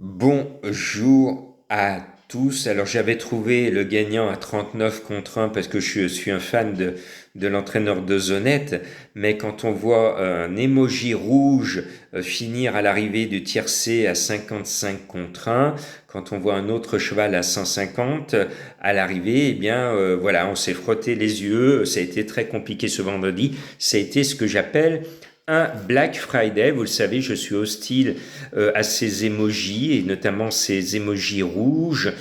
Bonjour à tous. Alors j'avais trouvé le gagnant à 39 contre 1 parce que je suis un fan de l'entraîneur de Zonette, mais quand on voit un emoji rouge finir à l'arrivée du tiercé à 55 contre 1, quand on voit un autre cheval à 150 à l'arrivée, eh bien voilà, on s'est frotté les yeux. Ça a été très compliqué ce vendredi. Ça a été ce que j'appelle un Black Friday. Vous le savez, je suis hostile à ces emojis, et notamment ces emojis rouges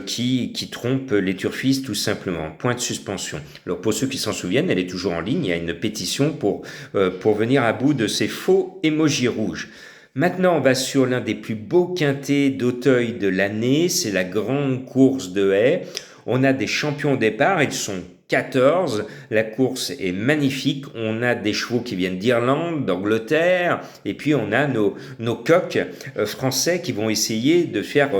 qui trompent les turfistes tout simplement. Point de suspension. Alors pour ceux qui s'en souviennent, elle est toujours en ligne, il y a une pétition pour venir à bout de ces faux emojis rouges. Maintenant, on va sur l'un des plus beaux quintés d'Auteuil de l'année, c'est la grande course de haies. On a des champions au départ, ils sont 14. La course est magnifique. On a des chevaux qui viennent d'Irlande, d'Angleterre, et puis on a nos coqs français qui vont essayer de faire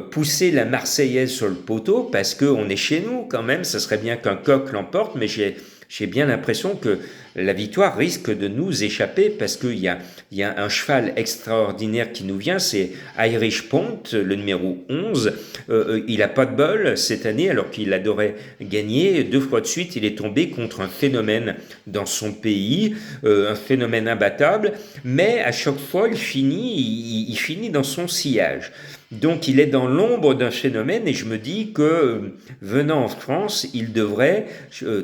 pousser la Marseillaise sur le poteau parce qu'on est chez nous quand même. Ça serait bien qu'un coq l'emporte, mais j'ai bien l'impression que la victoire risque de nous échapper parce qu'il y a un cheval extraordinaire qui nous vient, c'est Irish Pont, le numéro 11. Il n'a pas de bol cette année alors qu'il adorait gagner. 2 fois de suite, il est tombé contre un phénomène dans son pays, un phénomène imbattable, mais à chaque fois, il finit dans son sillage. Donc il est dans l'ombre d'un phénomène et je me dis que venant en France, il devrait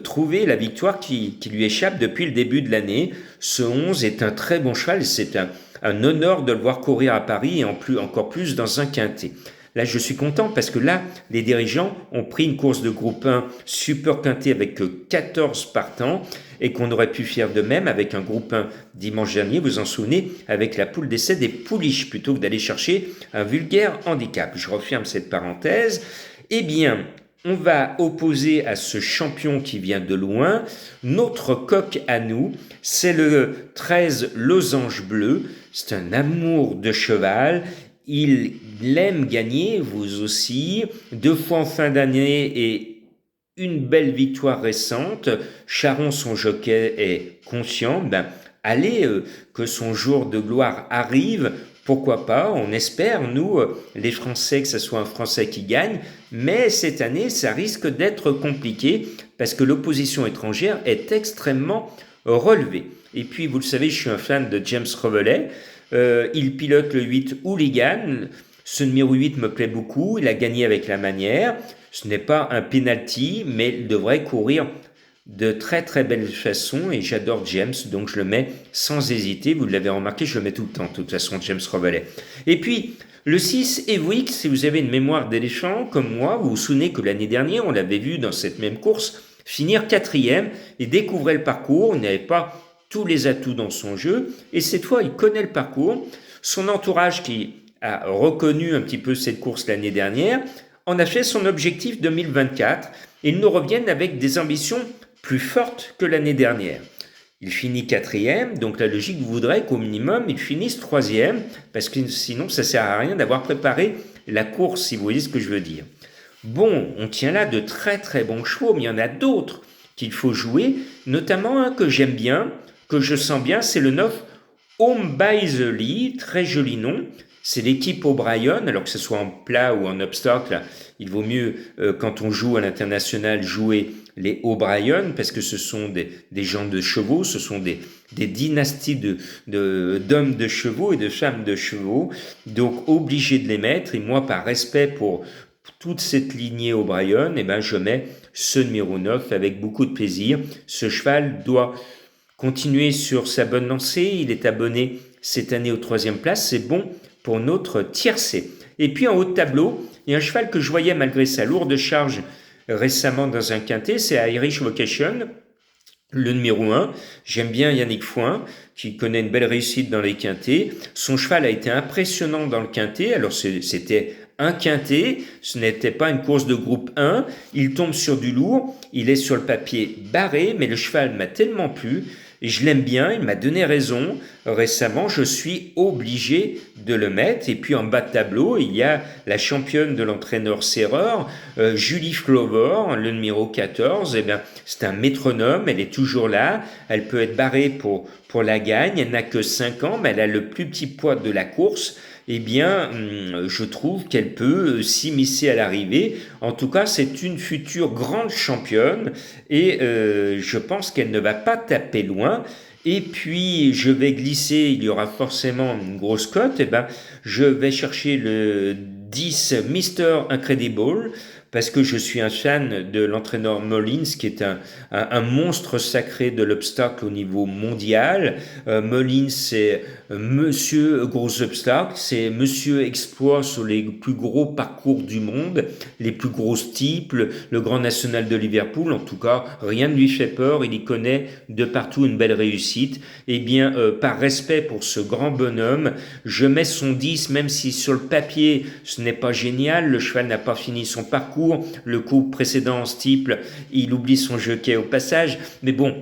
trouver la victoire qui lui échappe depuis le début de l'année. Ce 11 est un très bon cheval et c'est un honneur de le voir courir à Paris et encore plus dans un quintet. Là, je suis content parce que là, les dirigeants ont pris une course de groupe 1 super quintet avec 14 partants et qu'on aurait pu faire de même avec un groupe 1 dimanche dernier, vous en souvenez, avec la poule d'essai des pouliches plutôt que d'aller chercher un vulgaire handicap. Je referme cette parenthèse. Eh bien, on va opposer à ce champion qui vient de loin notre coq à nous, c'est le 13 Losange Bleu. C'est un amour de cheval. Il aime gagner, vous aussi. 2 fois en fin d'année et une belle victoire récente. Charon, son jockey, est conscient. Allez, que son jour de gloire arrive. Pourquoi pas? On espère, nous, les Français, que ce soit un Français qui gagne. Mais cette année, ça risque d'être compliqué parce que l'opposition étrangère est extrêmement relevée. Et puis, vous le savez, je suis un fan de James Revelet. Il pilote le 8 Hooligan. Ce numéro 8 me plaît beaucoup. Il a gagné avec la manière. Ce n'est pas un penalty, mais il devrait courir de très très belle façon et j'adore James, donc je le mets sans hésiter. Vous l'avez remarqué, je le mets tout le temps, de toute façon, James Revelet. Et puis, le 6, Evoix, si vous avez une mémoire d'éléphant comme moi, vous vous souvenez que l'année dernière, on l'avait vu dans cette même course finir quatrième et découvrait le parcours. On n'avait pas tous les atouts dans son jeu et cette fois, il connaît le parcours. Son entourage qui a reconnu un petit peu cette course l'année dernière en a fait son objectif 2024 et ils nous reviennent avec des ambitions plus fortes que l'année dernière. Il finit quatrième, donc la logique voudrait qu'au minimum il finisse troisième, parce que sinon ça sert à rien d'avoir préparé la course, si vous voyez ce que je veux dire. Bon, on tient là de très très bons chevaux, mais il y en a d'autres qu'il faut jouer, notamment un que j'aime bien, que je sens bien, c'est le 9 Home by the Lee, très joli nom. C'est l'équipe O'Brien, alors que ce soit en plat ou en obstacle, il vaut mieux, quand on joue à l'international, jouer les O'Brien, parce que ce sont des gens de chevaux, ce sont des dynasties d'hommes de chevaux et de femmes de chevaux, donc obligé de les mettre, et moi, par respect pour toute cette lignée O'Brien, eh ben, je mets ce numéro 9 avec beaucoup de plaisir. Ce cheval doit continuer sur sa bonne lancée, il est abonné cette année aux 3e place, c'est bon pour notre tiercé. Et puis en haut de tableau, il y a un cheval que je voyais malgré sa lourde charge récemment dans un quintet, c'est Irish Vocation, le numéro 1. J'aime bien Yannick Foin, qui connaît une belle réussite dans les quintets. Son cheval a été impressionnant dans le quintet, alors c'était un quintet, ce n'était pas une course de groupe 1, il tombe sur du lourd, il est sur le papier barré, mais le cheval m'a tellement plu, et je l'aime bien, il m'a donné raison. récemment, je suis obligé de le mettre. Et puis en bas de tableau, il y a la championne de l'entraîneur serreur, Julie Flower, le numéro 14. Eh bien, c'est un métronome, elle est toujours là, elle peut être barrée pour la gagne, elle n'a que 5 ans, mais elle a le plus petit poids de la course. Eh bien, je trouve qu'elle peut s'immiscer à l'arrivée. En tout cas, c'est une future grande championne et je pense qu'elle ne va pas taper loin. Et puis, je vais glisser, il y aura forcément une grosse cote, et ben, je vais chercher le 10 Mister Incredible, parce que je suis un fan de l'entraîneur Mullins, qui est un monstre sacré de l'obstacle au niveau mondial. Mullins, c'est Monsieur Gros Obstacle, c'est Monsieur Exploit sur les plus gros parcours du monde, les plus gros steeples, le Grand National de Liverpool. En tout cas, rien ne lui fait peur, il y connaît de partout une belle réussite. Eh bien, par respect pour ce grand bonhomme, je mets son 10, même si sur le papier, ce n'est pas génial, le cheval n'a pas fini son parcours, le coup précédent en steeple, il oublie son jockey au passage, mais bon,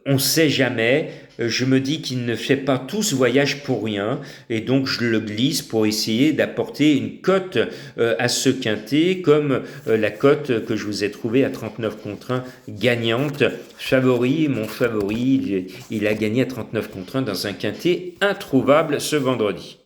on ne sait jamais. Je me dis qu'il ne fait pas tout ce voyage pour rien, et donc je le glisse pour essayer d'apporter une cote à ce quintet, comme la cote que je vous ai trouvée à 39 contre 1 gagnante. Favori, mon favori, il a gagné à 39 contre 1 dans un quintet introuvable ce vendredi.